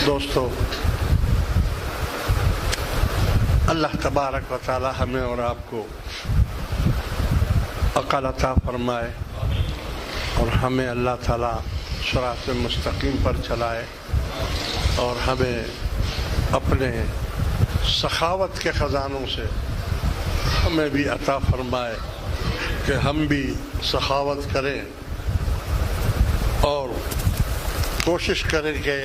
دوستو، اللہ تبارک و تعالی ہمیں اور آپ کو عقل عطا فرمائے اور ہمیں اللہ تعالی صراط مستقیم پر چلائے اور ہمیں اپنے سخاوت کے خزانوں سے ہمیں بھی عطا فرمائے کہ ہم بھی سخاوت کریں اور کوشش کریں کہ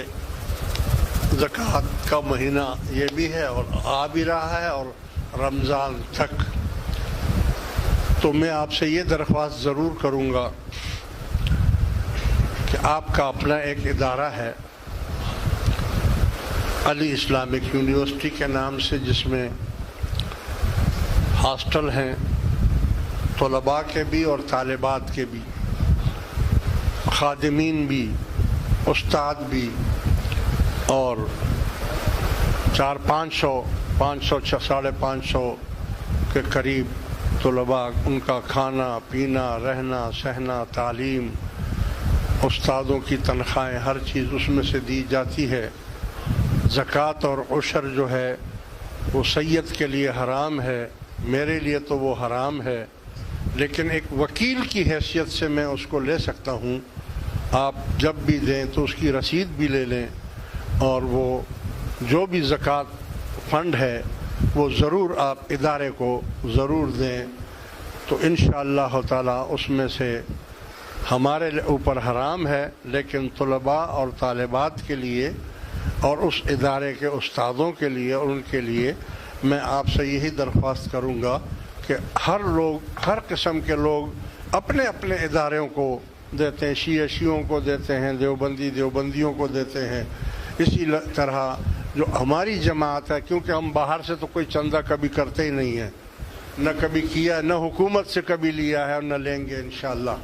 زکوٰۃ کا مہینہ یہ بھی ہے اور آ بھی رہا ہے اور رمضان تک، تو میں آپ سے یہ درخواست ضرور کروں گا کہ آپ کا اپنا ایک ادارہ ہے علی اسلامک یونیورسٹی کے نام سے، جس میں ہاسٹل ہیں طلباء کے بھی اور طالبات کے بھی، خادمین بھی، استاد بھی، اور 500 کے قریب طلباء، ان کا کھانا پینا، رہنا سہنا، تعلیم، استادوں کی تنخواہیں، ہر چیز اس میں سے دی جاتی ہے۔ زکوٰۃ اور عشر جو ہے وہ سید کے لیے حرام ہے، میرے لیے تو وہ حرام ہے، لیکن ایک وکیل کی حیثیت سے میں اس کو لے سکتا ہوں۔ آپ جب بھی دیں تو اس کی رسید بھی لے لیں، اور وہ جو بھی زکوٰۃ فنڈ ہے وہ ضرور آپ ادارے کو ضرور دیں، تو انشاءاللہ تعالی اس میں سے ہمارے اوپر حرام ہے، لیکن طلباء اور طالبات کے لیے اور اس ادارے کے استادوں کے لیے اور ان کے لیے میں آپ سے یہی درخواست کروں گا کہ ہر قسم کے لوگ اپنے اپنے اداروں کو دیتے ہیں، شیعوں کو دیتے ہیں، دیوبندیوں کو دیتے ہیں۔ اسی طرح جو ہماری جماعت ہے، کیونکہ ہم باہر سے تو کوئی چندہ کبھی کرتے ہی نہیں ہیں، نہ کبھی کیا، نہ حکومت سے کبھی لیا ہے اور نہ لیں گے انشاءاللہ،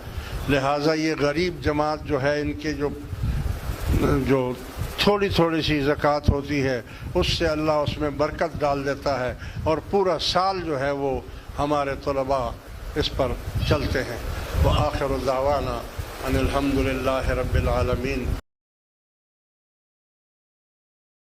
لہٰذا یہ غریب جماعت جو ہے، ان کے جو تھوڑی سی زکوٰۃ ہوتی ہے، اس سے اللہ اس میں برکت ڈال دیتا ہے اور پورا سال جو ہے وہ ہمارے طلباء اس پر چلتے ہیں۔ وآخر دعوانا ان الحمد للہ رب العالمین۔